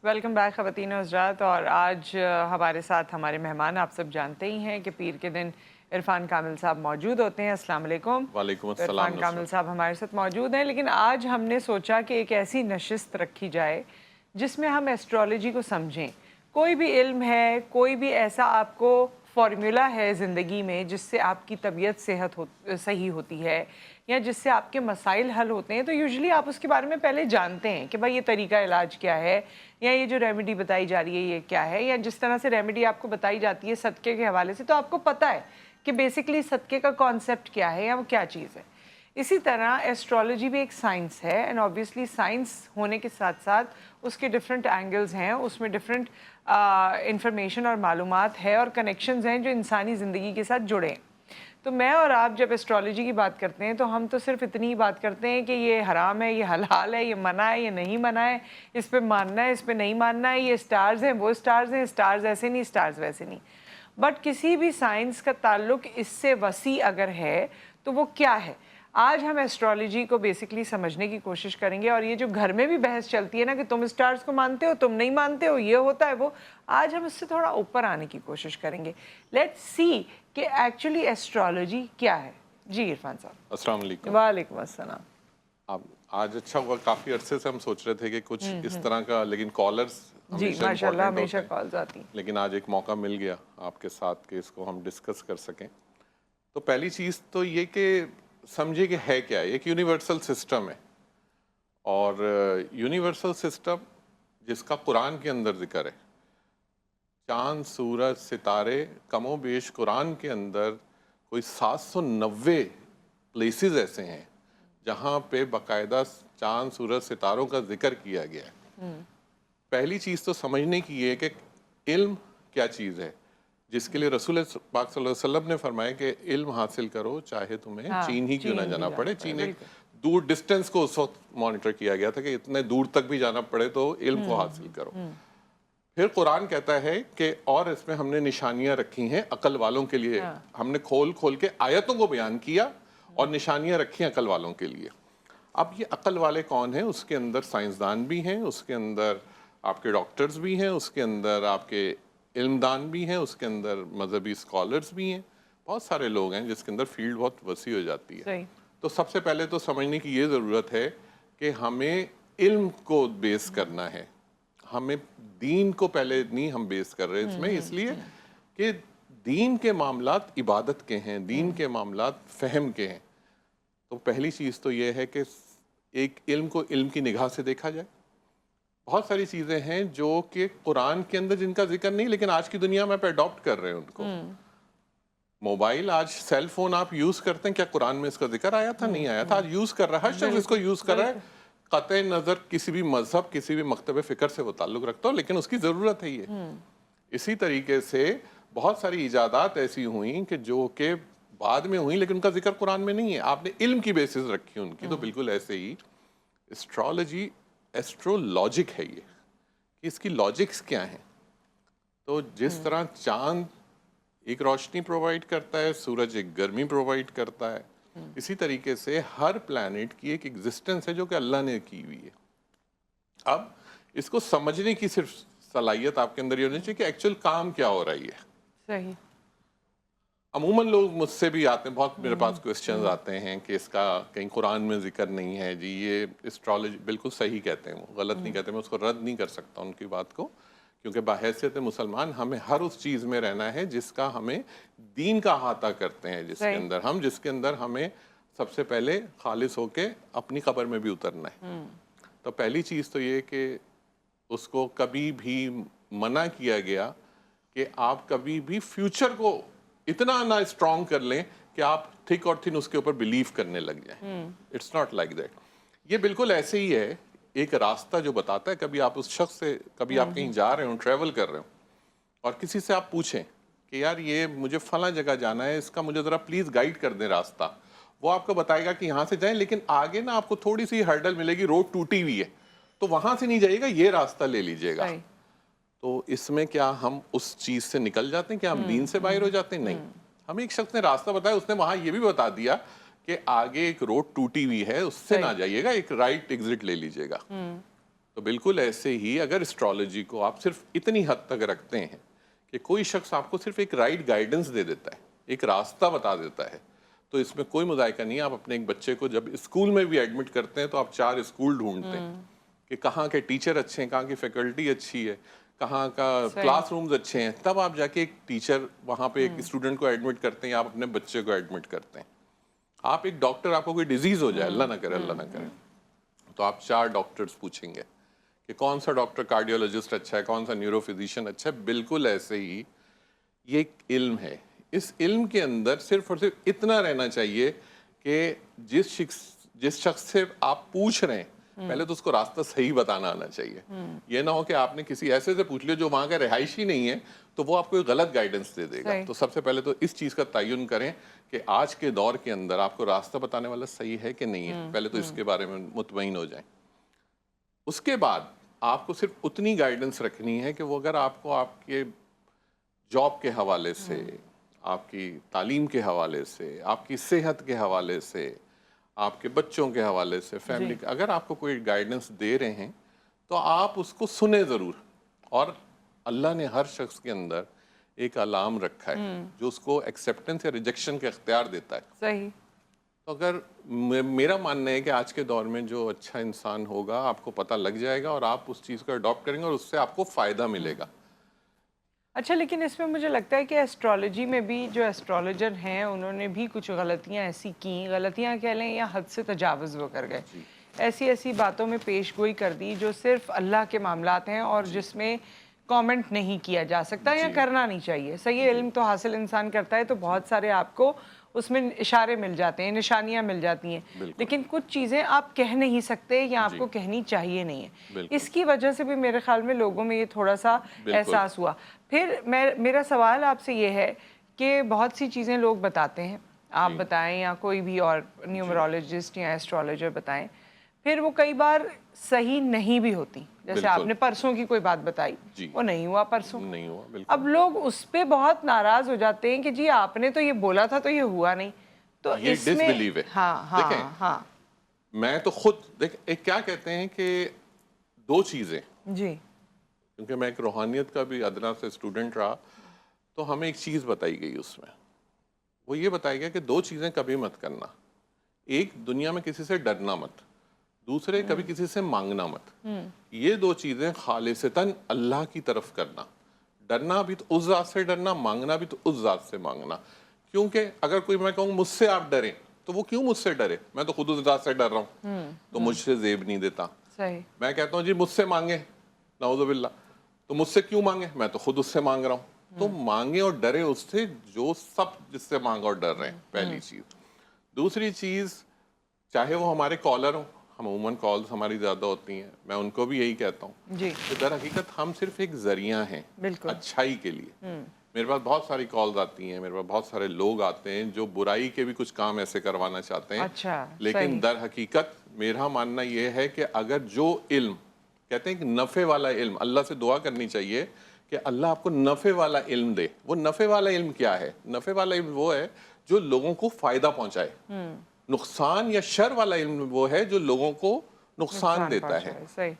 Welcome back خواتین و حضرات. اور آج ہمارے ساتھ ہمارے مہمان آپ سب جانتے ہی ہیں کہ پیر کے دن عرفان کامل صاحب موجود ہوتے ہیں. السلام علیکم. وعلیکم السلام. عرفان کامل صاحب ہمارے ساتھ موجود ہیں، لیکن آج ہم نے سوچا کہ ایک ایسی نشست رکھی جائے جس میں ہم ایسٹرالوجی کو سمجھیں. کوئی بھی علم ہے، کوئی بھی ایسا آپ کو فارمولا ہے زندگی میں جس سے آپ کی طبیعت صحیح ہوتی ہے یا جس سے آپ کے مسائل حل ہوتے ہیں، تو یوزلی آپ اس کے بارے میں پہلے جانتے ہیں کہ بھائی یہ طریقہ علاج کیا ہے، یا یہ جو ریمیڈی بتائی جا رہی ہے یہ کیا ہے، یا جس طرح سے ریمیڈی آپ کو بتائی جاتی ہے صدقے کے حوالے سے، تو آپ کو پتہ ہے کہ بیسکلی صدقے کا کانسیپٹ کیا ہے یا وہ کیا چیز ہے. اسی طرح ایسٹرالوجی بھی ایک سائنس ہے، اینڈ آبویسلی سائنس ہونے کے ساتھ ساتھ اس کے ڈفرینٹ اینگلز ہیں، اس میں ڈفرینٹ انفارمیشن اور معلومات ہے اور کنیکشنز ہیں جو انسانی زندگی کے ساتھ جڑے ہیں. تو میں اور آپ جب ایسٹرالوجی کی بات کرتے ہیں تو ہم تو صرف اتنی ہی بات کرتے ہیں کہ یہ حرام ہے، یہ حلال ہے، یہ منع ہے، یہ نہیں منع ہے، اس پہ ماننا ہے، اس پہ نہیں ماننا ہے، یہ سٹارز ہیں، وہ سٹارز ہیں، سٹارز ایسے نہیں، سٹارز ویسے نہیں. بٹ کسی بھی سائنس کا تعلق اس سے وسیع اگر ہے تو وہ کیا ہے؟ آج ہم ایسٹرالوجی کو بیسکلی سمجھنے کی کوشش کریں گے. اور یہ جو گھر میں بھی بحث چلتی ہے نا کہ تم سٹارز کو مانتے ہو، تم نہیں مانتے ہو، یہ ہوتا ہے وہ، آج ہم اس سے تھوڑا اوپر آنے کی کوشش کریں گے. لیٹس سی کہ ایکچولی ایسٹرالوجی کیا ہے. جی عرفان صاحب. السلام علیکم. وعلیکم السلام. آج اچھا ہوا، کافی عرصے سے ہم سوچ رہے تھے کہ کچھ اس طرح کا، لیکن کالرز جی ماشاء اللہ ہمیشہ کالز آتی ہیں، لیکن آج ایک موقع مل گیا آپ کے ساتھ کہ اس کو ہم ڈسکس کر سکیں. تو پہلی چیز تو یہ کہ سمجھے کہ ہے کیا. ایک یونیورسل سسٹم ہے، اور یونیورسل سسٹم جس کا قرآن کے اندر ذکر ہے، چاند، سورج، ستارے، کم و بیش قرآن کے اندر کوئی 790 پلیسز ایسے ہیں جہاں پہ باقاعدہ چاند، سورج، ستاروں کا ذکر کیا گیا ہے. پہلی چیز تو سمجھنے کی یہ ہے کہ علم کیا چیز ہے، جس کے لیے رسول پاک صلی اللہ علیہ وسلم نے فرمایا کہ علم حاصل کرو چاہے تمہیں چین ہی کیوں نہ جانا پڑے. چین ایک دور ڈسٹینس کو اس وقت مانیٹر کیا گیا تھا کہ اتنے دور تک بھی جانا پڑے تو علم کو حاصل کرو. پھر قرآن کہتا ہے کہ اور اس میں ہم نے نشانیاں رکھی ہیں عقل والوں کے لیے. ہم نے کھول کھول کے آیتوں کو بیان کیا اور نشانیاں رکھی ہیں عقل والوں کے لیے. اب یہ عقل والے کون ہیں؟ اس کے اندر سائنسدان بھی ہیں، اس کے اندر آپ کے ڈاکٹرز بھی ہیں، اس کے اندر آپ کے علمدان بھی ہیں، اس کے اندر مذہبی اسکالرز بھی ہیں. بہت سارے لوگ ہیں جس کے اندر فیلڈ بہت وسیع ہو جاتی ہے. تو سب سے پہلے تو سمجھنے کی یہ ضرورت ہے کہ ہمیں علم کو بیس کرنا ہے. ہمیں دین کو پہلے نہیں ہم بیس کر رہے اس میں، اس لیے کہ دین کے معاملات عبادت کے ہیں، دین کے معاملات فہم کے ہیں. تو پہلی چیز تو یہ ہے کہ ایک علم کو علم کی نگاہ سے دیکھا جائے. بہت ساری چیزیں ہیں جو کہ قرآن کے اندر جن کا ذکر نہیں، لیکن آج کی دنیا میں پہ اڈاپٹ کر رہے ہیں ان کو. موبائل، آج سیل فون آپ یوز کرتے ہیں، کیا قرآن میں اس کا ذکر آیا تھا؟ نہیں آیا تھا. آج یوز کر رہا ہے، ہر شخص اس کو یوز کر رہا ہے. قطع نظر کسی بھی مذہب، کسی بھی مکتب فکر سے وہ تعلق رکھتا ہو، لیکن اس کی ضرورت ہے یہ. اسی طریقے سے بہت ساری ایجادات ایسی ہوئیں کہ جو کہ بعد میں ہوئیں لیکن ان کا ذکر قرآن میں نہیں ہے. آپ نے علم کی بیسز رکھی ان کی. تو بالکل ایسے ہی ایسٹرالوجی ایسٹرولوجک ہے یہ، کہ اس کی لاجکس کیا ہیں. تو جس طرح چاند ایک روشنی پرووائڈ کرتا ہے، سورج ایک گرمی پرووائڈ کرتا ہے، اسی طریقے سے ہر پلانٹ کی ایک ایگزسٹنس ہے جو کہ اللہ نے کی ہوئی ہے. اب اس کو سمجھنے کی صرف صلاحیت آپ کے اندر یہ ہونی چاہیے کہ ایکچوئل کام کیا ہو رہی ہے. صحیح. عموماً لوگ مجھ سے بھی آتے ہیں، بہت میرے پاس کوئسچنز آتے ہیں کہ اس کا کہیں قرآن میں ذکر نہیں ہے. جی یہ ایسٹرالوجی بالکل صحیح کہتے ہیں، وہ غلط نہیں کہتے. میں اس کو رد نہیں کر سکتا ان کی بات کو، کیونکہ بحیثیت مسلمان ہمیں ہر اس چیز میں رہنا ہے جس کا ہمیں دین کا احاطہ کرتے ہیں، جس کے اندر ہمیں سب سے پہلے خالص ہو کے اپنی قبر میں بھی اترنا ہے. تو پہلی چیز تو یہ کہ اس کو کبھی بھی منع کیا گیا کہ آپ کبھی بھی فیوچر کو اتنا نہ اسٹرانگ کر لیں کہ آپ تھک اور تھن اس کے اوپر بلیو کرنے لگ جائیں. It's not like that. یہ بالکل ایسے ہی ہے، ایک راستہ جو بتاتا ہے. کبھی آپ اس شخص سے، کبھی آپ کہیں جا رہے ہوں، ٹریول کر رہے ہوں، اور کسی سے آپ پوچھیں کہ یار یہ مجھے فلاں جگہ جانا ہے، اس کا مجھے ذرا پلیز گائیڈ کر دیں راستہ. وہ آپ کو بتائے گا کہ یہاں سے جائیں، لیکن آگے نا آپ کو تھوڑی سی ہرڈل ملے گی، روڈ ٹوٹی ہوئی ہے، تو وہاں سے نہیں جائیے گا، یہ راستہ لے لیجیے گا. تو اس میں کیا ہم اس چیز سے نکل جاتے ہیں؟ کیا ہم دین سے باہر ہو جاتے ہیں؟ نہیں. ہمیں ایک شخص نے راستہ بتایا، اس نے وہاں یہ بھی بتا دیا کہ آگے ایک روڈ ٹوٹی ہوئی ہے، اس سے نہ جائیے گا، ایک رائٹ ایگزٹ لے لیجیے گا. تو بالکل ایسے ہی اگر اسٹرالوجی کو آپ صرف اتنی حد تک رکھتے ہیں کہ کوئی شخص آپ کو صرف ایک رائٹ گائیڈنس دے دیتا ہے، ایک راستہ بتا دیتا ہے، تو اس میں کوئی مذائقہ نہیں ہے. آپ اپنے ایک بچے کو جب اسکول میں بھی ایڈمٹ کرتے ہیں تو آپ 4 اسکول ڈھونڈتے ہیں کہ کہاں کے ٹیچر اچھے ہیں، کہاں کی فیکلٹی اچھی ہے، کہاں کا کلاس رومز اچھے ہیں، تب آپ جا کے ایک ٹیچر وہاں پہ ایک اسٹوڈنٹ کو ایڈمٹ کرتے ہیں یا آپ اپنے بچے کو ایڈمٹ کرتے ہیں. آپ ایک ڈاکٹر، آپ کو کوئی ڈیزیز ہو جائے، اللہ نہ کرے اللہ نہ کرے، تو آپ 4 ڈاکٹرز پوچھیں گے کہ کون سا ڈاکٹر کارڈیولوجسٹ اچھا ہے، کون سا نیورو فزیشین اچھا ہے. بالکل ایسے ہی یہ ایک علم ہے. اس علم کے اندر صرف اور صرف اتنا رہنا چاہیے کہ جس شخص سے آپ پوچھ رہے ہیں پہلے تو اس کو راستہ صحیح بتانا آنا چاہیے. یہ نہ ہو کہ آپ نے کسی ایسے سے پوچھ لیا جو وہاں کا رہائشی نہیں ہے تو وہ آپ کو ایک غلط گائیڈنس دے دے گا. تو سب سے پہلے تو اس چیز کا تعین کریں کہ آج کے دور کے اندر آپ کو راستہ بتانے والا صحیح ہے کہ نہیں ہے. پہلے تو اس کے بارے میں مطمئن ہو جائیں. اس کے بعد آپ کو صرف اتنی گائیڈنس رکھنی ہے کہ وہ اگر آپ کو آپ کے جاب کے حوالے سے، آپ کی تعلیم کے حوالے سے، آپ کی صحت کے حوالے سے، آپ کے بچوں کے حوالے سے، فیملی کے، اگر آپ کو کوئی گائیڈنس دے رہے ہیں تو آپ اس کو سنیں ضرور. اور اللہ نے ہر شخص کے اندر ایک علام رکھا ہے جو اس کو ایکسیپٹنس یا ریجیکشن کا اختیار دیتا ہے. صحیح. تو اگر میرا ماننا ہے کہ آج کے دور میں جو اچھا انسان ہوگا آپ کو پتہ لگ جائے گا اور آپ اس چیز کو اڈاپٹ کریں گے اور اس سے آپ کو فائدہ ملے گا. اچھا، لیکن اس میں مجھے لگتا ہے کہ ایسٹرالوجی میں بھی جو ایسٹرالوجر ہیں انہوں نے بھی کچھ غلطیاں ایسی کیں، غلطیاں کہہ لیں یا حد سے تجاوز وہ کر گئے، ایسی باتوں میں پیش گوئی کر دی جو صرف اللہ کے معاملات ہیں اور جس میں کامنٹ نہیں کیا جا سکتا یا کرنا نہیں چاہیے. صحیح علم تو حاصل انسان کرتا ہے تو بہت سارے آپ کو اس میں اشارے مل جاتے ہیں، نشانیاں مل جاتی ہیں، لیکن کچھ چیزیں آپ کہہ نہیں سکتے یا آپ کو کہنی چاہیے نہیں ہے. اس کی وجہ سے بھی میرے خیال میں لوگوں میں یہ تھوڑا سا احساس ہوا. پھر میرا سوال آپ سے یہ ہے کہ بہت سی چیزیں لوگ بتاتے ہیں، آپ بتائیں یا کوئی بھی اور نیومرولوجسٹ یا ایسٹرالوجر بتائیں، پھر وہ کئی بار صحیح نہیں بھی ہوتی. جیسے آپ نے پرسوں کی کوئی بات بتائی، وہ نہیں ہوا پرسوں. نہیں ہوا. اب لوگ اس پہ بہت ناراض ہو جاتے ہیں کہ جی آپ نے تو یہ بولا تھا تو یہ ہوا نہیں. تو یہ اس ڈس میں بلیو ہے. ہاں میں تو خود ایک کیا کہتے ہیں کہ 2 چیزیں، جی، کیونکہ میں ایک روحانیت کا بھی ادنا سے اسٹوڈنٹ رہا تو ہمیں ایک چیز بتائی گئی اس میں، وہ یہ بتایا گیا کہ 2 چیزیں کبھی مت کرنا. ایک، دنیا میں کسی سے ڈرنا مت. دوسرے، کبھی کسی سے مانگنا مت. یہ 2 چیزیں خالصتاً اللہ کی طرف کرنا. ڈرنا بھی تو اس ذات سے ڈرنا، مانگنا بھی تو اس ذات سے مانگنا. کیونکہ اگر کوئی میں کہوں مجھ سے آپ ڈریں تو وہ کیوں مجھ سے ڈرے؟ میں تو خود اس ذات سے ڈر رہا ہوں تو مجھ سے زیب نہیں دیتا. صحیح. میں کہتا ہوں جی مجھ سے مانگے، نعوذ باللہ، تو مجھ سے کیوں مانگے؟ میں تو خود اس سے مانگ رہا ہوں. تو مانگے اور ڈرے اس سے جو سب جس سے مانگ اور ڈر رہے ہیں، پہلی چیز. دوسری چیز، چاہے وہ ہمارے کالر ہوں، عموماً کالز ہماری زیادہ ہوتی ہیں، میں ان کو بھی یہی کہتا ہوں جی، کہ در حقیقت ہم صرف ایک ذریعہ ہیں بالکل اچھائی کے لیے. میرے پاس بہت ساری کالز آتی ہیں، میرے پاس بہت سارے لوگ آتے ہیں جو برائی کے بھی کچھ کام ایسے کروانا چاہتے ہیں. اچھا، لیکن در حقیقت میرا ماننا یہ ہے کہ اگر جو علم کہتے ہیں کہ نفع والا علم، اللہ سے دعا کرنی چاہیے کہ اللہ آپ کو نفع والا علم دے. وہ نفع والا علم کیا ہے؟ نفع والا علم وہ ہے جو لوگوں کو فائدہ پہنچائے. نقصان یا شر والا علم وہ ہے جو لوگوں کو نقصان دیتا ہے. صحیح.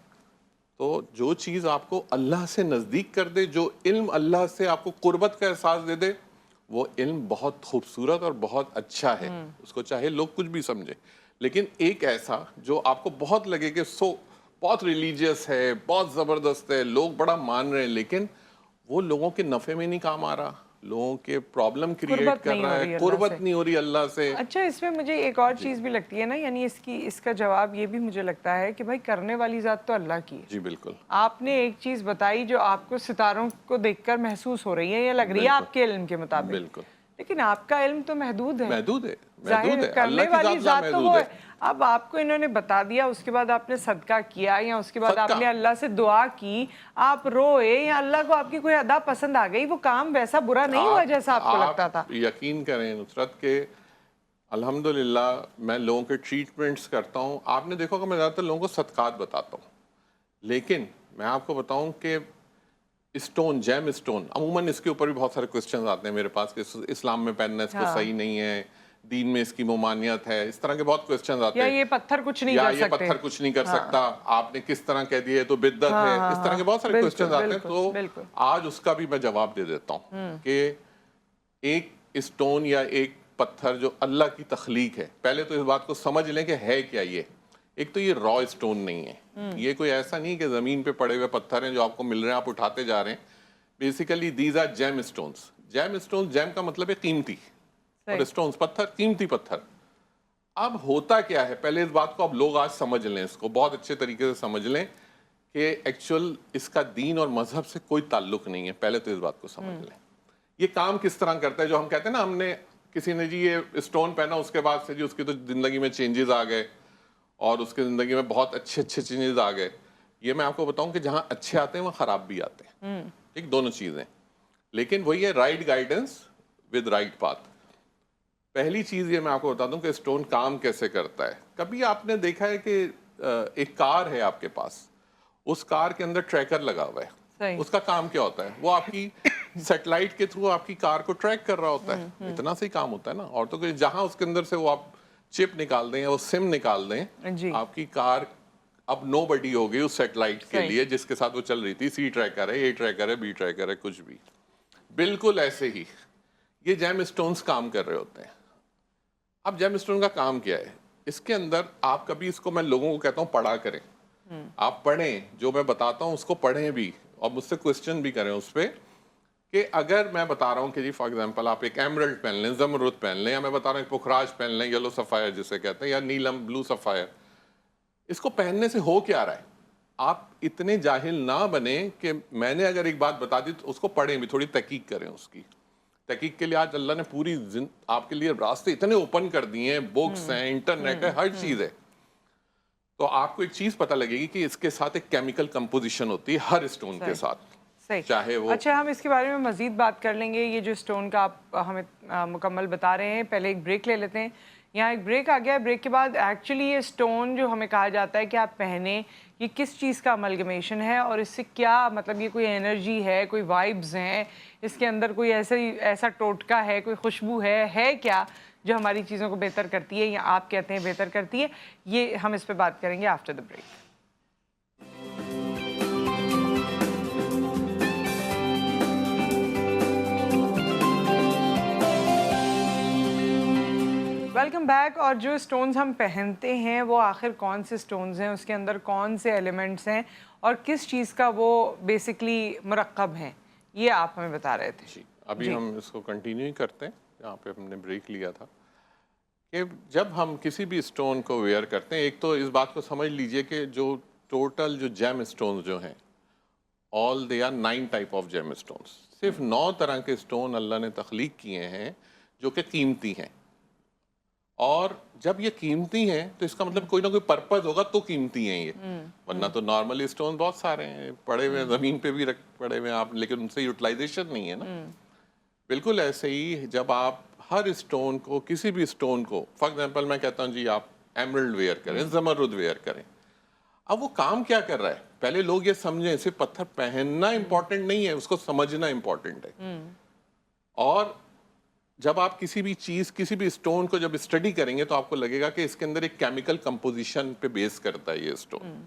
تو جو چیز آپ کو اللہ سے نزدیک کر دے، جو علم اللہ سے آپ کو قربت کا احساس دے دے، وہ علم بہت خوبصورت اور بہت اچھا ہے. اس کو چاہے لوگ کچھ بھی سمجھے. لیکن ایک ایسا جو آپ کو بہت لگے کہ بہت ریلیجیس ہے، بہت زبردست ہے، لوگ بڑا مان رہے ہیں، لیکن وہ لوگوں کے نفع میں نہیں کام آ رہا، لوگوں کے پرابلم کریٹ کر رہا ہے، قربت نہیں ہو رہی اللہ سے. اچھا، اس میں مجھے ایک اور چیز بھی لگتی ہے نا، یعنی اس کا جواب یہ بھی مجھے لگتا ہے کہ بھائی کرنے والی ذات تو اللہ کی ہے. جی بالکل. آپ نے ایک چیز بتائی جو آپ کو ستاروں کو دیکھ کر محسوس ہو رہی ہے یا لگ رہی ہے آپ کے علم کے مطابق. بالکل. لیکن آپ کا علم تو محدود ہے. محدود ہے. ظاہر کرنے والی ذات تو وہ ہے. اب آپ کو انہوں نے بتا دیا، اس کے بعد آپ نے صدقہ کیا یا اس کے بعد آپ نے اللہ سے دعا کی، آپ روئے یا اللہ کو آپ کی کوئی ادا پسند آ گئی، وہ کام ویسا برا نہیں ہوا جیسا آپ کو لگتا تھا. یقین کریں نصرت کہ الحمدللہ میں لوگوں کے ٹریٹمنٹس کرتا ہوں. آپ نے دیکھو کہ میں زیادہ تر لوگوں کو صدقات بتاتا ہوں، لیکن میں آپ کو بتاؤں کہ اسٹون، جیم اسٹون، عموماً اس کے اوپر بھی بہت سارے کوسچنز آتے ہیں میرے پاس کہ اسلام میں پہننا اس کو صحیح نہیں ہے، دین میں اس کی ممانعت ہے, اس طرح کے بہت کوشچنز آتے یا ہیں, یہ پتھر کچھ نہیں یا کر یہ سکتے, پتھر کچھ نہیں کر سکتا, آپ نے کس طرح کہہ دیا تو بدعت ہے, اس طرح کے بہت سارے کوشچنز آتے ہیں. تو آج اس کا بھی میں جواب دے دیتا ہوں کہ ایک اسٹون یا ایک پتھر جو اللہ کی تخلیق ہے, پہلے تو اس بات کو سمجھ لیں کہ ہے کیا یہ. ایک تو یہ را اسٹون نہیں ہے, یہ کوئی ایسا نہیں کہ زمین پہ پڑے ہوئے پتھر ہیں جو آپ کو مل رہے ہیں آپ اٹھاتے جا رہے ہیں. Basically these are gem stones. Gem stones, gem کا مطلب ہے قیمتی, اور اسٹونس پتھر, قیمتی پتھر. اب ہوتا کیا ہے, پہلے اس بات کو اب لوگ آج سمجھ لیں, اس کو بہت اچھے طریقے سے سمجھ لیں کہ ایکچوئل اس کا دین اور مذہب سے کوئی تعلق نہیں ہے. پہلے تو اس بات کو سمجھ لیں. یہ کام کس طرح کرتا ہے, جو ہم کہتے ہیں نا ہم نے کسی نے جی یہ اسٹون پہنا, اس کے بعد سے جی اس کی تو زندگی میں چینجز آ گئے اور اس کی زندگی میں بہت اچھے چینجز آ گئے. یہ میں آپ کو بتاؤں کہ جہاں اچھے آتے ہیں وہاں خراب بھی آتے ہیں, ایک دونوں چیزیں. لیکن وہی ہے right guidance with right path. پہلی چیز یہ میں آپ کو بتا دوں کہ اسٹون کام کیسے کرتا ہے. کبھی آپ نے دیکھا ہے کہ ایک کار ہے آپ کے پاس, اس کار کے اندر ٹریکر لگا ہوا ہے, اس کا کام کیا ہوتا ہے, وہ آپ کی سیٹلائٹ کے تھرو آپ کی کار کو ٹریک کر رہا ہوتا ہے. اتنا سے ہی کام ہوتا ہے نا. اور تو جہاں اس کے اندر سے وہ آپ چپ نکال دیں یا وہ سم نکال دیں, آپ کی کار اب نو بڈی ہو گئی اس سیٹلائٹ کے لیے جس کے ساتھ وہ چل رہی تھی. سی ٹریکر ہے, اے ٹریکر ہے, بی ٹریکر ہے, کچھ بھی. بالکل ایسے ہی یہ جیم اسٹونز کام کر رہے ہوتے ہیں. اب جیم اسٹون کا کام کیا ہے, اس کے اندر آپ کبھی اس کو, میں لوگوں کو کہتا ہوں پڑھا کریں, آپ پڑھیں, جو میں بتاتا ہوں اس کو پڑھیں بھی, اور مجھ سے کوشچن بھی کریں اس پہ کہ اگر میں بتا رہا ہوں کہ جی فار ایگزامپل آپ ایک ایمرلڈ پہن لیں, زمرد پہن لیں, یا میں بتا رہا ہوں ایک پکھراج پہن لیں, یلو سفائر جسے کہتے ہیں, یا نیلم بلو سفائر, اس کو پہننے سے ہو کیا رہا ہے. آپ اتنے جاہل نہ بنیں کہ میں نے اگر ایک بات بتا دی تو اس کو پڑھیں بھی, تھوڑی تحقیق کریں. اس کی تحقیق کے لیے آج اللہ نے پوری آپ کے لیے راستے اتنے اوپن کر دیے ہیں, بکس ہیں, انٹرنیٹ ہے, ہر چیز ہے. تو آپ کو ایک چیز پتہ لگے گی کہ اس کے ساتھ ایک کیمیکل کمپوزیشن ہوتی ہے ہر اسٹون کے ساتھ. چاہے وہ اچھا, ہم اس کے بارے میں مزید بات کر لیں گے. یہ جو اسٹون کا آپ ہمیں مکمل بتا رہے ہیں, پہلے ایک بریک لے لیتے ہیں. یہاں ایک بریک آ گیا. بریک کے بعد ایکچولی یہ اسٹون جو ہمیں کہا جاتا ہے کہ آپ پہنیں, یہ کس چیز کا املگمیشن ہے, اور اس سے کیا مطلب, یہ کوئی انرجی ہے, کوئی وائبز ہیں, اس کے اندر کوئی ایسا ٹوٹکا ہے, کوئی خوشبو ہے کیا جو ہماری چیزوں کو بہتر کرتی ہے, یا آپ کہتے ہیں بہتر کرتی ہے. یہ ہم اس پہ بات کریں گے after the break. Welcome back. اور جو اسٹونز ہم پہنتے ہیں وہ آخر کون سے اسٹونز ہیں, اس کے اندر کون سے ایلیمنٹس ہیں, اور کس چیز کا وہ بیسکلی مرکب ہیں, یہ آپ ہمیں بتا رہے تھے. ابھی ہم اس کو کنٹینیو ہی کرتے ہیں, یہاں پہ ہم نے بریک لیا تھا. کہ جب ہم کسی بھی اسٹون کو ویئر کرتے ہیں, ایک تو اس بات کو سمجھ لیجئے کہ جو ٹوٹل جو جیم اسٹونز جو ہیں, all they are 9 type of gem stones. صرف 9 طرح کے اسٹون اللہ نے تخلیق کیے ہیں جو کہ قیمتی ہیں. اور جب یہ قیمتی ہیں تو اس کا مطلب کوئی نہ کوئی پرپز ہوگا تو قیمتی ہیں یہ, ورنہ تو نارملی اسٹون بہت سارے ہیں پڑے ہوئے, زمین پہ بھی پڑے ہوئے آپ, لیکن ان سے یوٹیلائزیشن نہیں ہے نا. بالکل ایسے ہی جب آپ ہر اسٹون کو, کسی بھی اسٹون کو, فار ایگزامپل میں کہتا ہوں جی آپ ایمرلڈ ویئر کریں, زمرد ویئر کریں, اب وہ کام کیا کر رہا ہے, پہلے لوگ یہ سمجھیں صرف پتھر پہننا امپورٹنٹ نہیں ہے, اس کو سمجھنا امپورٹنٹ ہے. اور جب آپ کسی بھی چیز, کسی بھی اسٹون کو جب اسٹڈی کریں گے تو آپ کو لگے گا کہ اس کے اندر ایک کیمیکل کمپوزیشن پہ بیس کرتا ہے یہ اسٹون.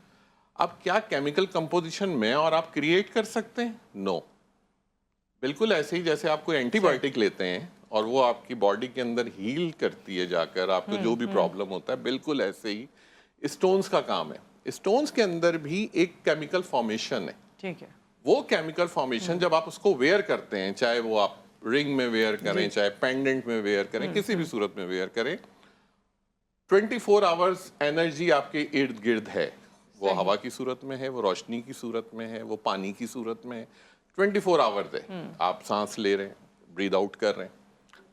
اب کیا کیمیکل کمپوزیشن میں اور آپ کریٹ کر سکتے ہیں؟ نو. بالکل ایسے ہی جیسے آپ کوئی اینٹی بایوٹک لیتے ہیں اور وہ آپ کی باڈی کے اندر ہیل کرتی ہے جا کر آپ کو جو بھی پرابلم ہوتا ہے, بالکل ایسے ہی اسٹونز کا کام ہے. اسٹونز کے اندر بھی ایک کیمیکل فارمیشن ہے. ٹھیک ہے. وہ کیمیکل فارمیشن جب آپ اس کو ویئر کرتے ہیں, چاہے وہ آپ رنگ میں ویئر کریں, چاہے پینڈنٹ میں ویئر کریں, کسی بھی صورت میں ویئر کریں, 24 آورز انرجی آپ کے ارد گرد ہے. وہ ہوا کی صورت میں ہے, وہ روشنی کی صورت میں ہے, وہ پانی کی صورت میں ہے, 24 آورز ہے. آپ سانس لے رہے ہیں, بریدھ آؤٹ کر رہے ہیں.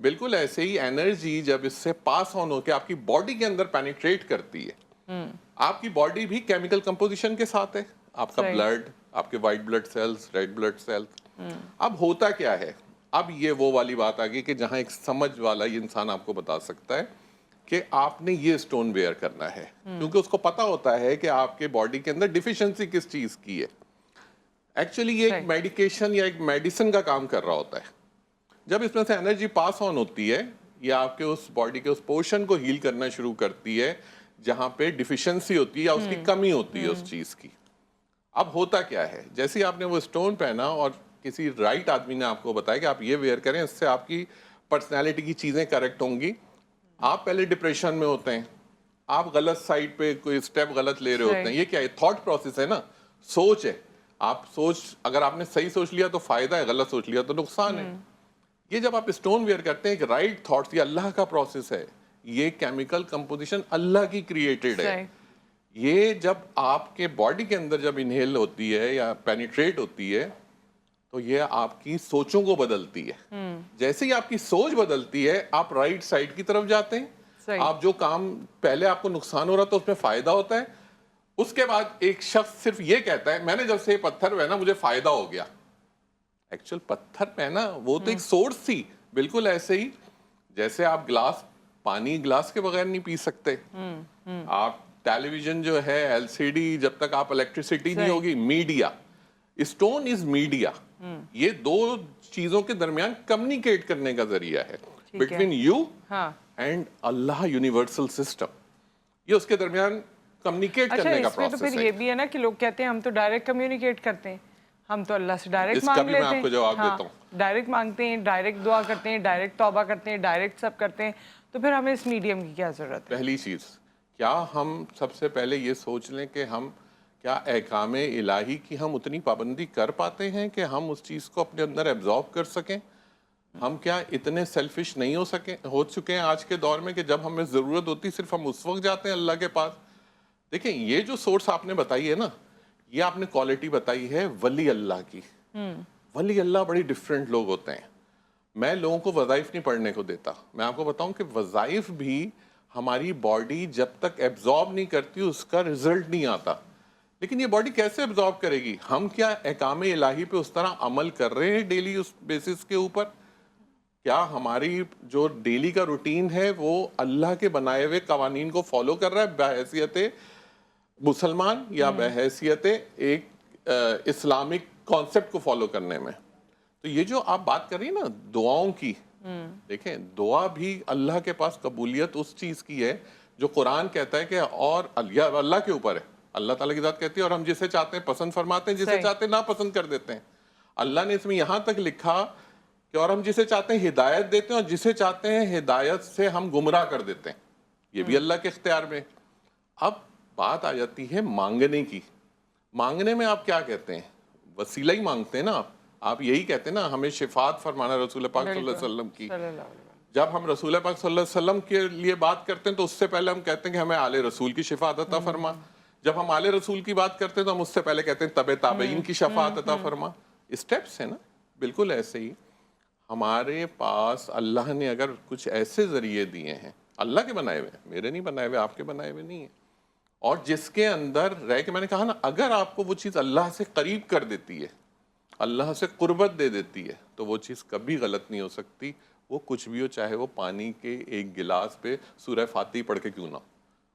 بالکل ایسے ہی انرجی جب اس سے پاس آن ہو کے آپ کی باڈی کے اندر پینیٹریٹ کرتی ہے, آپ کی باڈی بھی کیمیکل کمپوزیشن کے ساتھ ہے. آپ کا بلڈ, آپ کے white blood cells, red blood cells. اب ہوتا کیا ہے, اب یہ وہ والی بات آ گئی کہ جہاں ایک سمجھ والا یہ انسان آپ کو بتا سکتا ہے کہ آپ نے یہ اسٹون ویئر کرنا ہے, کیونکہ اس کو پتا ہوتا ہے کہ آپ کے باڈی کے اندر ڈیفیشنسی کس چیز کی ہے. ایکچولی یہ ایک میڈیکیشن یا ایک میڈیسن کا کام کر رہا ہوتا ہے. جب اس میں سے انرجی پاس آن ہوتی ہے یہ آپ کے اس باڈی کے اس پورشن کو ہیل کرنا شروع کرتی ہے جہاں پہ ڈیفیشنسی ہوتی ہے یا اس کی کمی ہوتی ہے اس چیز کی. اب ہوتا کیا ہے, جیسے آپ نے وہ اسٹون پہنا اور کسی رائٹ آدمی نے آپ کو بتایا کہ آپ یہ ویئر کریں, اس سے آپ کی پرسنالٹی کی چیزیں کریکٹ ہوں گی. آپ پہلے ڈپریشن میں ہوتے ہیں, آپ غلط سائڈ پہ کوئی اسٹیپ غلط لے رہے ہوتے ہیں. یہ کیا ہے, تھاٹ پروسیس ہے نا, سوچ ہے. آپ سوچ, اگر آپ نے صحیح سوچ لیا تو فائدہ ہے, غلط سوچ لیا تو نقصان ہے. یہ جب آپ اسٹون ویئر کرتے ہیں, ایک رائٹ تھاٹس, یہ اللہ کا پروسیس ہے, یہ کیمیکل کمپوزیشن اللہ کی کریٹڈ ہے. یہ جب آپ کے باڈی کے اندر جب انہیل ہوتی ہے یا پینیٹریٹ ہوتی ہے تو یہ آپ کی سوچوں کو بدلتی ہے. جیسے ہی آپ کی سوچ بدلتی ہے آپ رائٹ سائڈ کی طرف جاتے ہیں. آپ جو کام پہلے آپ کو نقصان ہو رہا تھا اس میں فائدہ ہوتا ہے. اس کے بعد ایک شخص صرف یہ کہتا ہے میں نے جب سے یہ پتھر پہنا مجھے فائدہ ہو گیا. ایکچوئل پتھر پہنا وہ تو ایک سورس تھی, بالکل ایسے ہی جیسے آپ گلاس, پانی گلاس کے بغیر نہیں پی سکتے. آپ ٹیلی ویژن جو ہے, ایل سی ڈی, جب تک آپ الیکٹریسٹی نہیں ہوگی, میڈیا, اسٹون از میڈیا. یہ دو چیزوں کے درمیان کمیونیکیٹ کرنے کا ذریعہ ہے between you and Allah, universal system. یہ اس کے درمیان کمیونیکیٹ کرنے کا پروسیس ہے. تو پھر یہ بھی ہے نا کہ لوگ کہتے ہیں ہم تو ڈائریکٹ کمیونیکیٹ کرتے ہیں, ہم تو اللہ سے ڈائریکٹ مانگ لیتے ہیں. میں آپ کو جواب دیتا ہوں, ڈائریکٹ مانگتے ہیں, ڈائریکٹ دعا کرتے ہیں, ڈائریکٹ توبہ کرتے ہیں, ڈائریکٹ سب کرتے ہیں, تو پھر ہمیں اس میڈیم کی کیا ضرورت ہے؟ پہلی چیز, کیا ہم سب سے پہلے یہ سوچ لیں کہ ہم کیا احکام الہی کی ہم اتنی پابندی کر پاتے ہیں کہ ہم اس چیز کو اپنے اندر ایبزارب کر سکیں؟ ہم کیا اتنے سیلفش نہیں ہو چکے ہیں آج کے دور میں کہ جب ہمیں ضرورت ہوتی صرف ہم اس وقت جاتے ہیں اللہ کے پاس؟ دیکھیں, یہ جو سورس آپ نے بتائی ہے نا, یہ آپ نے کوالٹی بتائی ہے ولی اللہ کی. ولی اللہ بڑی ڈفرینٹ لوگ ہوتے ہیں. میں لوگوں کو وظائف نہیں پڑھنے کو دیتا. میں آپ کو بتاؤں کہ وظائف بھی ہماری باڈی جب تک ایبزارب نہیں کرتی اس کا رزلٹ نہیں آتا. لیکن یہ باڈی کیسے ایبزارب کرے گی؟ ہم کیا احکام الہی پہ اس طرح عمل کر رہے ہیں ڈیلی اس بیسس کے اوپر؟ کیا ہماری جو ڈیلی کا روٹین ہے وہ اللہ کے بنائے ہوئے قوانین کو فالو کر رہا ہے بحیثیت مسلمان یا بحیثیت ایک اسلامک کانسیپٹ کو فالو کرنے میں؟ تو یہ جو آپ بات کر رہی ہیں نا دعاؤں کی, دیکھیں دعا بھی اللہ کے پاس قبولیت اس چیز کی ہے جو قرآن کہتا ہے کہ اور اللہ کے اوپر ہے. اللہ تعالیٰ کی ذات کہتی ہے اور ہم جسے چاہتے ہیں پسند فرماتے ہیں, جسے چاہتے ہیں ناپسند کر دیتے ہیں. اللہ نے اس میں یہاں تک لکھا کہ اور ہم جسے چاہتے ہیں ہدایت دیتے ہیں اور جسے چاہتے ہیں ہدایت سے ہم گمراہ کر دیتے ہیں. یہ بھی اللہ کے اختیار میں. اب بات آ جاتی ہے مانگنے کی. مانگنے میں آپ کیا کہتے ہیں؟ وسیلہ ہی مانگتے ہیں نا آپ یہی کہتے ہیں نا ہمیں شفاعت فرمانا رسول پاک صلی اللہ علیہ وسلم کی. جب ہم رسول پاک صلی اللہ علیہ وسلم کے لیے بات کرتے ہیں تو اس سے پہلے ہم کہتے ہیں کہ ہمیں آل رسول کی شفاعت عطا فرما. جب ہم آل رسول کی بات کرتے ہیں تو ہم اس سے پہلے کہتے ہیں تبع تابعین کی شفاعت عطا فرما. اسٹیپس ہیں نا. بالکل ایسے ہی ہمارے پاس اللہ نے اگر کچھ ایسے ذریعے دیے ہیں, اللہ کے بنائے ہوئے, میرے نہیں بنائے ہوئے, آپ کے بنائے ہوئے نہیں ہیں, اور جس کے اندر رہ کے میں نے کہا نا اگر آپ کو وہ چیز اللہ سے قریب کر دیتی ہے, اللہ سے قربت دے دیتی ہے, تو وہ چیز کبھی غلط نہیں ہو سکتی. وہ کچھ بھی ہو, چاہے وہ پانی کے ایک گلاس پہ سورہ فاتحہ پڑھ کے کیوں نہ ہو,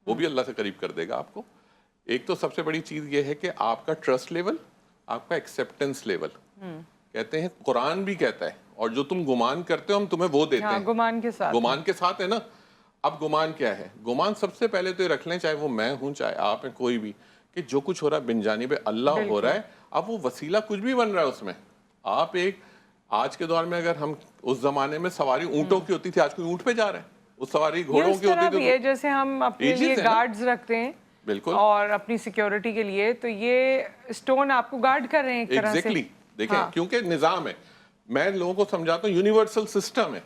وہ بھی اللہ سے قریب کر دے گا آپ کو. ایک تو سب سے بڑی چیز یہ ہے کہ آپ کا ٹرسٹ لیول, آپ کا ایکسیپٹنس لیول. کہتے ہیں قرآن بھی کہتا ہے اور جو تم گمان کرتے ہو ہم تمہیں وہ دیتے ہیں. گمان کے ساتھ ہے نا. اب گمان کیا ہے؟ گمان سب سے پہلے تو یہ رکھ لیں, چاہے وہ میں ہوں چاہے آپ ہیں کوئی بھی, کہ جو کچھ ہو رہا ہے بن جانب اللہ ہو رہا ہے. اب وہ وسیلہ کچھ بھی بن رہا ہے اس میں. آپ ایک آج کے دور میں اگر ہم اس زمانے میں سواری اونٹوں کی ہوتی تھی, آج کوئی اونٹ پہ جا رہا ہے, اس سواری گھوڑوں کی ہوتی تھی. جیسے ہم اپنے لیے گارڈز رکھتے ہیں بالکل اور اپنی سیکیورٹی کے لیے, تو یہ اسٹون آپ کو گارڈ کر رہے ہیں ایک طرح سے. دیکھیں کیونکہ نظام ہے, میں لوگوں کو سمجھاتا ہوں یونیورسل سسٹم ہے.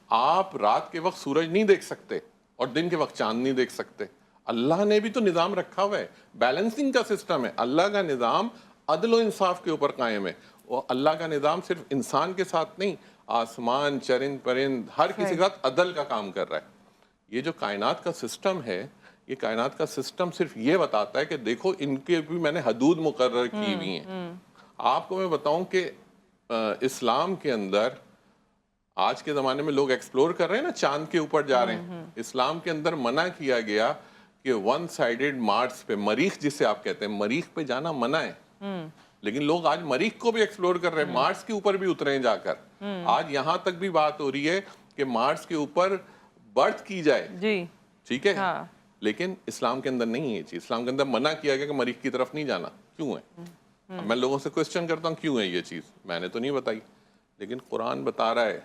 آپ رات کے وقت سورج نہیں دیکھ سکتے اور دن کے وقت چاند نہیں دیکھ سکتے. اللہ نے بھی تو نظام رکھا ہوا ہے, بیلنسنگ کا سسٹم ہے. اللہ کا نظام عدل و انصاف کے اوپر قائم ہے. اور اللہ کا نظام صرف انسان کے ساتھ نہیں, آسمان, چرند پرند, ہر کسی کے ساتھ عدل کا کام کر رہا ہے. یہ جو کائنات کا سسٹم ہے, یہ کائنات کا سسٹم صرف یہ بتاتا ہے کہ دیکھو ان کے بھی میں نے حدود مقرر کی ہوئی ہیں. آپ کو میں بتاؤں کہ اسلام کے اندر آج کے زمانے میں لوگ ایکسپلور کر رہے ہیں نا, چاند کے اوپر جا رہے ہیں. اسلام کے اندر منع کیا گیا کہ ون سائیڈڈ مارس پہ, مریخ جسے آپ کہتے ہیں, مریخ پہ جانا منع ہے. لیکن لوگ آج مریخ کو بھی ایکسپلور کر رہے ہیں, مارس کے اوپر بھی اترے ہیں جا کر. آج یہاں تک بھی بات ہو رہی ہے کہ مارس کے اوپر برتھ کی جائے, جی ٹھیک ہے, لیکن اسلام کے اندر نہیں ہے یہ چیز. اسلام کے اندر منع کیا گیا کہ مریخ کی طرف نہیں جانا. کیوں ہے؟ اب میں لوگوں سے کوسچن کرتا ہوں کیوں ہے یہ چیز, میں نے تو نہیں بتائی, لیکن قرآن بتا رہا ہے,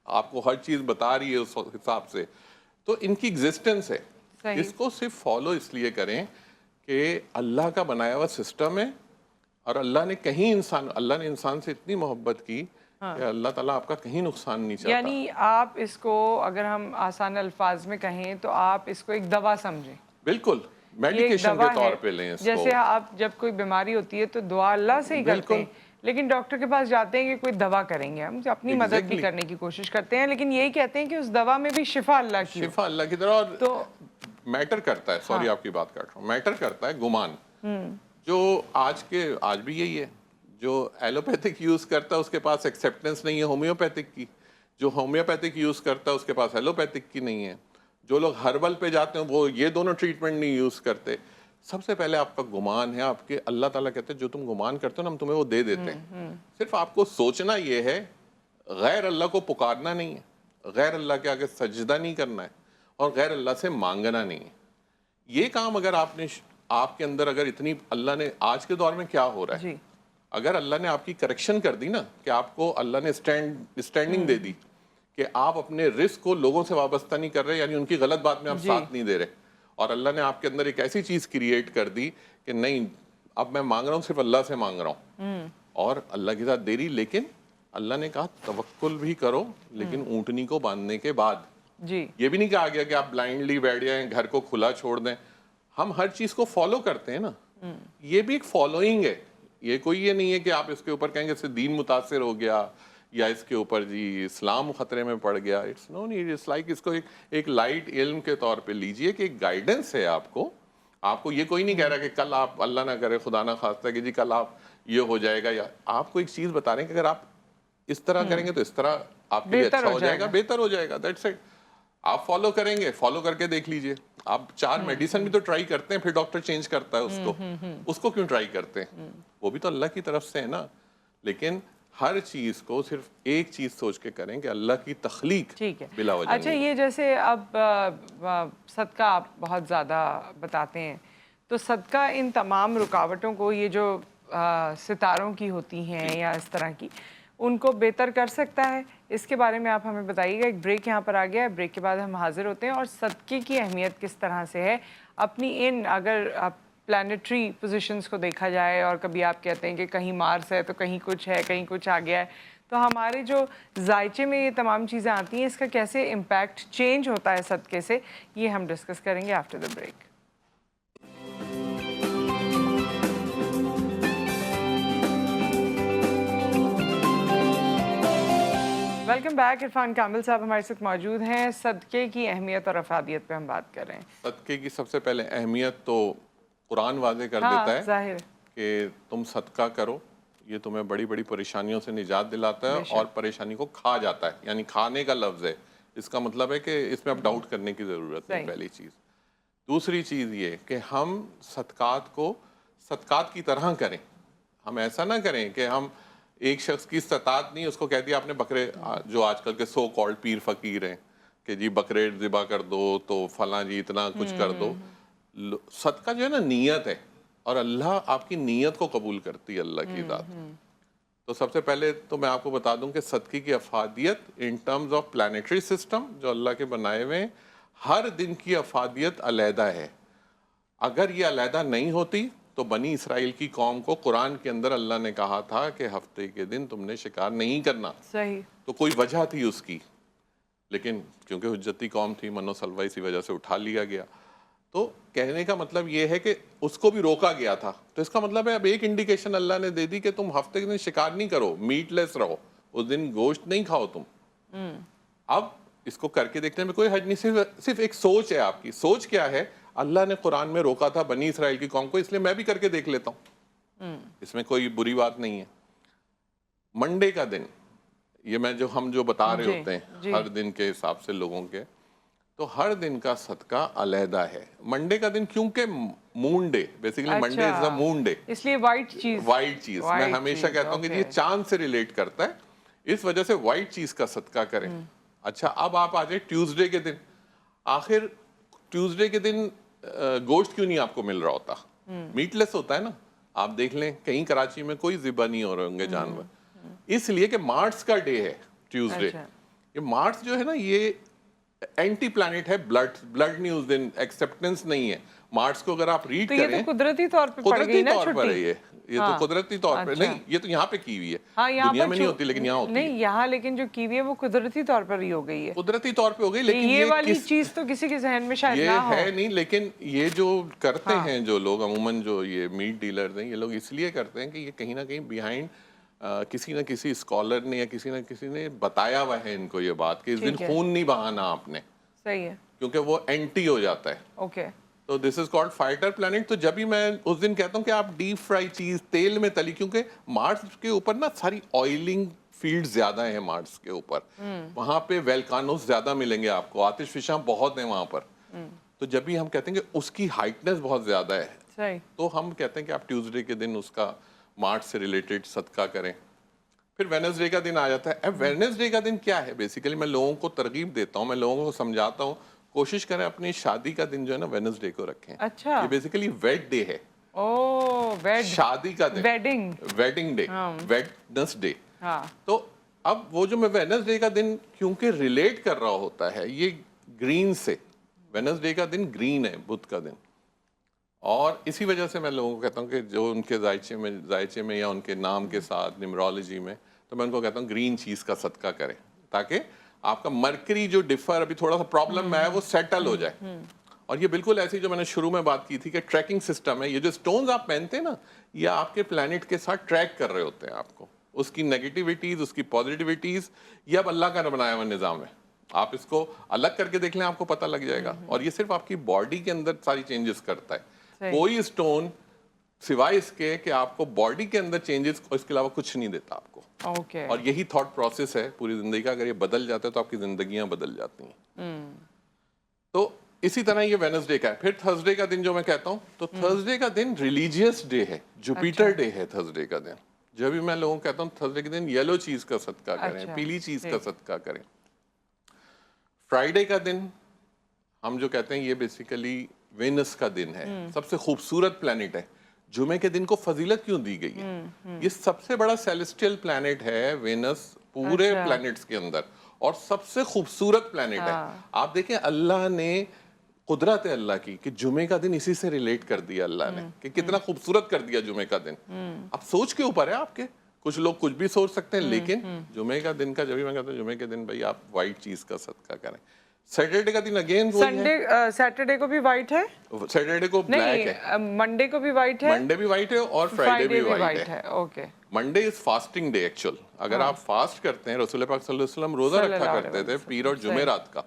آپ کو ہر چیز بتا رہی ہے اس حساب سے. تو ان کی ایگزسٹنس ہے, اس کو صرف فالو اس لیے کریں کہ اللہ کا بنایا ہوا سسٹم ہے, اور اللہ نے انسان سے اتنی محبت کی کہ اللہ تعالیٰ آپ کا کہیں نقصان نہیں چاہتا. یعنی آپ اس کو اگر ہم آسان الفاظ میں کہیں تو آپ اس کو ایک دوا سمجھیں. بالکل میڈیکیشن کے طور پہ لیں اس کو. جیسے آپ جب کوئی بیماری ہوتی ہے تو دعا اللہ سے ہی کرتے ہیں, لیکن ڈاکٹر کے پاس جاتے ہیں کہ کوئی دوا کریں گے, ہم اپنی مدد بھی کرنے کی کوشش کرتے ہیں, لیکن یہی کہتے ہیں کہ اس دوا میں بھی شفا اللہ کی, شفا اللہ کی طرح. اور تو میٹر کرتا ہے, سوری آپ کی بات کر رہا ہوں, میٹر کرتا ہے گمان. جو آج بھی یہی ہے, جو ایلوپیتھک یوز کرتا ہے اس کے پاس ایکسیپٹنس نہیں ہے ہومیوپیتھک کی, جو ہومیوپیتھک یوز کرتا ہے اس کے پاس ایلوپیتھک کی نہیں ہے, جو لوگ ہربل پہ جاتے ہیں وہ یہ دونوں ٹریٹمنٹ نہیں یوز کرتے. سب سے پہلے آپ کا گمان ہے, آپ کے اللہ تعالیٰ کہتے ہیں جو تم گمان کرتے ہو نا ہم تمہیں وہ دے دیتے ہیں. صرف آپ کو سوچنا یہ ہے, غیر اللہ کو پکارنا نہیں ہے, غیر اللہ کے آگے سجدہ نہیں کرنا ہے, اور غیر اللہ سے مانگنا نہیں ہے. یہ کام اگر آپ کے اندر اگر اتنی, اللہ نے آج کے دور میں کیا ہو رہا ہے, اگر اللہ نے آپ کی کریکشن کر دی نا, کہ آپ کو اللہ نے اسٹینڈنگ دے دی کہ آپ اپنے رزق کو لوگوں سے وابستہ نہیں کر رہے, یعنی ان کی غلط بات میں آپ ساتھ نہیں دے رہے, اور اللہ نے آپ کے اندر ایک ایسی چیز کریٹ کر دی کہ نہیں اب میں مانگ رہا ہوں صرف اللہ سے مانگ رہا ہوں, اور اللہ کے ساتھ دیری. لیکن اللہ نے کہا توکل بھی کرو, لیکن اونٹنی کو باندھنے کے بعد. یہ بھی نہیں کہا گیا کہ آپ بلائنڈلی بیٹھ جائیں, گھر کو کھلا چھوڑ دیں. ہم ہر چیز کو فالو کرتے ہیں نا, یہ بھی ایک فالوئنگ ہے. یہ کوئی یہ نہیں ہے کہ آپ اس کے اوپر کہیں گے اس سے دین متاثر ہو گیا, یا اس کے اوپر جی اسلام خطرے میں پڑ گیا. It's no need, it's like اس کو ایک لائٹ علم کے طور پہ لیجئے کہ ایک گائیڈنس ہے آپ کو. آپ کو یہ کوئی نہیں کہہ رہا کہ کل آپ, اللہ نہ کرے خدا نہ خواستہ کہ جی کل آپ یہ ہو جائے گا, یا آپ کو ایک چیز بتا رہے ہیں کہ اگر آپ اس طرح کریں گے تو اس طرح آپ کے لیے اچھا ہو جائے گا, بہتر ہو جائے گا. That's it. آپ فالو کریں گے, فالو کر کے دیکھ لیجئے. آپ 4 میڈیسن بھی تو ٹرائی کرتے ہیں, پھر ڈاکٹر چینج کرتا ہے اس کو کیوں ٹرائی کرتے ہیں؟ وہ بھی تو اللہ کی طرف سے ہے نا. لیکن ہر چیز کو صرف ایک چیز سوچ کے کریں کہ اللہ کی تخلیق بلا وجہ. اچھا, یہ جیسے اب صدقہ آپ بہت زیادہ بتاتے ہیں, تو صدقہ ان تمام رکاوٹوں کو, یہ جو ستاروں کی ہوتی ہیں یا اس طرح کی, ان کو بہتر کر سکتا ہے؟ اس کے بارے میں آپ ہمیں بتائیے گا. ایک بریک یہاں پر آ گیا ہے, بریک کے بعد ہم حاضر ہوتے ہیں, اور صدقے کی اہمیت کس طرح سے ہے اپنی ان, اگر پلانیٹری پوزیشنز کو دیکھا جائے, اور کبھی آپ کہتے ہیں کہ کہیں مارس ہے تو کہیں کچھ ہے, کہیں کچھ آ گیا ہے, تو ہمارے جو ذائچے میں یہ تمام چیزیں آتی ہیں, اس کا کیسے امپیکٹ چینج ہوتا ہے صدقے سے, یہ ہم ڈسکس کریں گے after the break. Welcome back. Irfan Kamil صاحب ہمارے ساتھ موجود ہیں. صدقے کی اہمیت اور افادیت پہ ہم بات کر رہے ہیں. صدقے کی سب سے پہلے اہمیت تو قرآن واضح کر دیتا ہے, ظاہر کہ تم صدقہ کرو, یہ تمہیں بڑی بڑی پریشانیوں سے نجات دلاتا ہے, اور پریشانی کو کھا جاتا ہے, یعنی کھانے کا لفظ ہے. اس کا مطلب ہے کہ اس میں اب ڈاؤٹ کرنے کی ضرورت نہیں, پہلی چیز. دوسری چیز یہ کہ ہم صدقات کو صدقات کی طرح کریں. ہم ایسا نہ کریں کہ ہم ایک شخص کی استطاعت نہیں, اس کو کہہ دیا آپ نے بکرے, جو آج کل کے سو کالڈ پیر فقیر ہیں کہ جی بکرے ذبح کر دو تو فلاں جی اتنا کچھ کر دو. صدقہ جو ہے نا نیت ہے, اور اللہ آپ کی نیت کو قبول کرتی ہے, اللہ کی ذات. تو سب سے پہلے تو میں آپ کو بتا دوں کہ صدقے کی افادیت in terms of planetary system جو اللہ کے بنائے ہوئے, ہر دن کی افادیت علیحدہ ہے. اگر یہ علیحدہ نہیں ہوتی تو بنی اسرائیل کی قوم کو قرآن کے اندر اللہ نے کہا تھا کہ ہفتے کے دن تم نے شکار نہیں کرنا. صحیح. تو کوئی وجہ تھی اس کی, لیکن کیونکہ حجتی قوم تھی, منو سلوہ, اسی وجہ سے اٹھا لیا گیا. تو کہنے کا مطلب یہ ہے کہ اس کو بھی روکا گیا تھا. تو اس کا مطلب ہے اب ایک انڈیکیشن اللہ نے دے دی کہ تم ہفتے کے دن شکار نہیں کرو, میٹ لیس رہو, اس دن گوشت نہیں کھاؤ تم. اب اس کو کر کے دیکھنے میں کوئی حج نہیں, صرف ایک سوچ ہے. آپ کی سوچ کیا ہے؟ اللہ نے قرآن میں روکا تھا بنی اسرائیل کی قوم کو, اس لیے میں بھی کر کے دیکھ لیتا ہوں. اس میں کوئی بری بات نہیں ہے. منڈے کا دن, یہ میں ہم جو بتا رہے ہوتے ہیں ہر دن کے حساب سے لوگوں کے, تو ہر دن کا صدقہ علیحدہ ہے. منڈے کا دن کیونکہ مون ڈے, بیسیکلی منڈے از دا مون ڈے, اس لیے وائٹ چیز میں ہمیشہ کہتا ہوں کہ یہ چاند سے ریلیٹ کرتا ہے, اس وجہ سے وائٹ چیز کا صدقہ کریں. اچھا اب آپ آ جائیں ٹیوزڈے کے دن. آخر ٹیوزڈے کے دن گوشت کیوں نہیں آپ کو مل رہا ہوتا؟ میٹ لیس ہوتا ہے نا. آپ دیکھ لیں کہیں کراچی میں کوئی ذبح نہیں ہو رہے ہوں گے جانور, اس لیے کہ مارس کا ڈے ہے ٹیوزڈے. یہ مارس جو ہے نا یہ اینٹی پلانٹ ہے بلڈ نہیں اس دن ایکسیپٹنس نہیں ہے. مارس کو اگر آپ ریڈ کریں, تو یہ تو قدرتی طور پہ پڑ گئی قدرتی نا طور پر ہے چھٹی. یہ تو قدرتی طور پہ نہیں, یہ تو یہاں پہ کی ہوئی ہے, دنیا میں نہیں ہوتی لیکن یہاں ہوتی ہے. نہیں یہاں لیکن جو کی ہوئی ہے وہ قدرتی طور پر ہی ہو گئی ہے. قدرتی طور پہ ہو گئی, لیکن یہ والی چیز تو کسی کے ذہن میں شاید نہ ہو. یہ ہے نہیں, لیکن یہ جو کرتے ہیں جو لوگ عموماً جو یہ میٹ ڈیلرز ہیں, یہ لوگ اس لیے کرتے ہیں کہ یہ کہیں نہ کہیں بیہائنڈ کسی نہ کسی اسکالر نے یا کسی نہ کسی نے بتایا ہوا ہے ان کو یہ بات کہ اس دن خون نہیں بہانا آپ نے. صحیح ہے. کیونکہ وہ اینٹی ہو جاتا ہے. اوکے. تو دس از کالڈ فائٹر پلانٹ. تو جب بھی میں اس دن کہتا ہوں کہ آپ ڈیپ فرائی چیز تیل میں تلی, کیونکہ مارس کے اوپر نا ساری آئلنگ فیلڈ زیادہ ہیں مارس کے اوپر, وہاں پہ ویلکانوز زیادہ ملیں گے آپ کو, آتش فشاں بہت ہیں وہاں پر. تو جب بھی ہم کہتے ہیں کہ اس کی ہائٹنس بہت زیادہ ہے, تو ہم کہتے ہیں کہ آپ ٹیوزڈے کے دن اس کا مارس سے ریلیٹڈ صدقہ کریں. پھر وینسڈے کا دن آ جاتا ہے. اب وینسڈے کا دن کیا ہے؟ بیسیکلی میں لوگوں کو ترغیب دیتا ہوں, میں لوگوں کو سمجھاتا ہوں, کوشش کریں اپنی شادی کا دن جو ہے نا وینسڈے کو رکھیں. اچھا, یہ بیسیکلی ویڈ ڈے ہے. شادی کا دن, ویڈنگ ڈے, ویڈنسڈے. تو اب وہ جو میں وینسڈے کا دن کیونکہ ریلیٹ کر رہا ہوتا ہے یہ گرین سے, وینسڈے کا دن گرین ہے بدھ کا دن, اور اسی وجہ سے میں لوگوں کو کہتا ہوں کہ جو ان کے ذائچے میں یا ان کے نام کے ساتھ نیمرولوجی میں, تو میں ان کو کہتا ہوں گرین چیز کا صدقہ کریں تاکہ آپ کا مرکری جو ڈفر ابھی تھوڑا سا پرابلم میں ہے وہ سیٹل ہو جائے. اور یہ بالکل ایسی جو میں نے شروع میں بات کی تھی کہ ٹریکنگ سسٹم ہے. یہ جو سٹونز آپ پہنتے ہیں نا, یہ آپ کے پلانٹ کے ساتھ ٹریک کر رہے ہوتے ہیں آپ کو, اس کی نیگیٹیوٹیز, اس کی پازیٹیوٹیز. یہ اب اللہ کا بنایا ہوا نظام ہے. آپ اس کو الگ کر کے دیکھ لیں, آپ کو پتہ لگ جائے گا. اور یہ صرف آپ کی باڈی کے اندر ساری چینجز کرتا ہے. کوئی اسٹون سوائے اس کے کہ آپ کو باڈی کے اندر چینجز, اس کے علاوہ کچھ نہیں دیتا آپ کو. اور یہی تھاٹ پروسیس ہے پوری زندگی کا. اگر یہ بدل جاتا ہے تو آپ کی زندگیاں بدل جاتی ہیں. تو اسی طرح یہ وینسڈے کا ہے. پھر تھرسڈے کا دن جو میں کہتا ہوں, تو تھرسڈے کا دن ریلیجیس ڈے ہے, جوپیٹر ڈے ہے تھرسڈے کا دن. جب بھی میں لوگوں کو کہتا ہوں تھرسڈے کے دن یلو چیز کا صدقہ کریں, پیلی چیز کا صدقہ کریں. فرائیڈے کا دن ہم جو کہتے ہیں یہ بیسیکلی وینس کا دن ہے, سب سے خوبصورت پلانٹ ہے. جمعے کے دن کو فضیلت کیوں دی گئی ہے؟ یہ سب سے بڑا سیلیسٹیل پلانٹ ہے وینس پورے پلانٹس کے اندر, اور سب سے خوبصورت پلانٹ ہے. آپ دیکھیں اللہ نے, قدرت ہے اللہ کی کہ جمعے کا دن اسی سے ریلیٹ کر دیا اللہ نے, کہ کتنا خوبصورت کر دیا جمعے کا دن. اب سوچ کے اوپر ہے آپ کے, کچھ لوگ کچھ بھی سوچ سکتے ہیں, لیکن جمعے کا دن کا جب بھی میں کہتا ہوں جمعے کے دن بھائی آپ وائٹ چیز کا صدقہ کریں. سیٹرڈے کا دن اگین سیٹرڈے کو بھی وائٹ ہے, سیٹرڈے کو بلیک ہے, منڈے کو بھی وائٹ ہے, منڈے بھی وائٹ ہے, اور فرائیڈے بھی وائٹ ہے. اوکے. منڈے از فاسٹنگ ڈے ایکچوئل. اگر آپ فاسٹ کرتے ہیں, رسول پاک صلی اللہ علیہ وسلم روزہ رکھا کرتے تھے پیر اور جمعرات کا,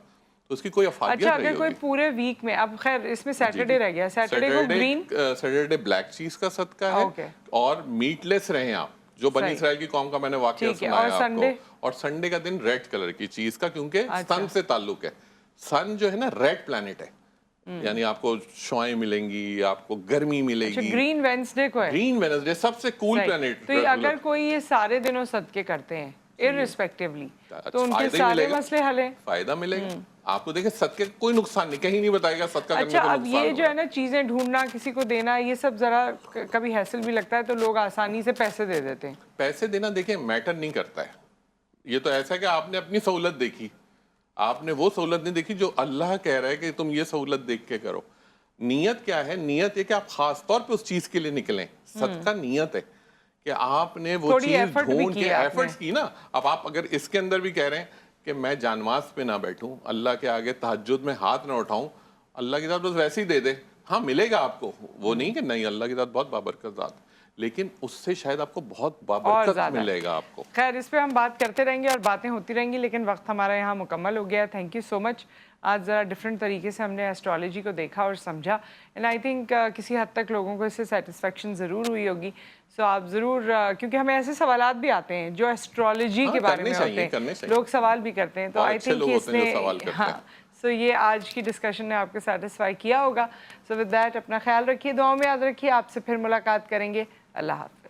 تو اس کی کوئی افادیت نہیں ہوگی. اگر کوئی پورے ویک میں, اب خیر اس میں سیٹرڈے رہ گیا, سیٹرڈے کو گرین, سیٹرڈے بلیک چیز کا صدقہ ہے, اور میٹ لیس رہیں آپ, جو بنی اسرائیل کی قوم کا میں نے واقعہ سنایا آپ کو. اور سنڈے کا دن ریڈ کلر کی چیز کا, کیونکہ سن سے تعلق ہے. سن جو ہے نا ریڈ پلانٹ ہے, یعنی آپ کو شوائیں ملیں گی, آپ کو گرمی ملے گی. گرین وینسڈے کو ہے, گرین وینسڈے سب سے کول پلانٹ. تو اگر کوئی یہ سارے دنوں صدقے کرتے ہیں irrespectively, تو ان کے سارے مسئلے حل ہیں, فائدہ ملے گا آپ کو. دیکھیں صدقے کوئی نقصان نہیں, کہیں نہیں بتائے گا صدقہ کرنے اچھا. کو اب نقصان یہ جو ہے نا چیزیں ڈھونڈنا, کسی کو دینا, یہ سب ذرا کبھی حیصل بھی لگتا ہے, تو لوگ آسانی سے پیسے دے دیتے ہیں. پیسے دینا دیکھیں میٹر نہیں کرتا ہے. یہ تو ایسا ہے کہ آپ نے اپنی سہولت دیکھی, آپ نے وہ سہولت نہیں دیکھی جو اللہ کہہ رہا ہے کہ تم یہ سہولت دیکھ کے کرو. نیت کیا ہے؟ نیت یہ کہ آپ خاص طور پہ اس چیز کے لیے نکلیں. صدقہ نیت ہے کہ آپ نے وہ چیز ڈھونڈ کے ایفرٹس کی نا. اب آپ اگر اس کے اندر بھی کہہ رہے ہیں کہ میں جانماز پہ نہ بیٹھوں, اللہ کے آگے تہجد میں ہاتھ نہ اٹھاؤں, اللہ کی ذات بس ویسے ہی دے دے, ہاں ملے گا آپ کو. وہ نہیں کہ نہیں, اللہ کی ذات بہت بابرکت ذات, لیکن اس سے شاید آپ کو بہت بابرکت ملے گا آپ کو. خیر اس پہ ہم بات کرتے رہیں گے اور باتیں ہوتی رہیں گی, لیکن وقت ہمارا یہاں مکمل ہو گیا. تھینک یو سو مچ. آج ذرا ڈفرینٹ طریقے سے ہم نے ایسٹرالوجی کو دیکھا اور سمجھا, اینڈ آئی تھنک کسی حد تک لوگوں کو اس سے سیٹسفیکشن ضرور ہوئی ہوگی. سو آپ ضرور, کیونکہ ہمیں ایسے سوالات بھی آتے ہیں جو ایسٹرالوجی کے بارے میں ہوتے ہیں, لوگ سوال بھی کرتے ہیں, تو آئی تھنک اس نے, ہاں, سو یہ آج کی ڈسکشن نے آپ کو سیٹسفائی کیا ہوگا. سو ود دیٹ اپنا خیال رکھیے, دعاؤں میں یاد رکھیے. آپ سے پھر ملاقات کریں گے. اللہ حافظ.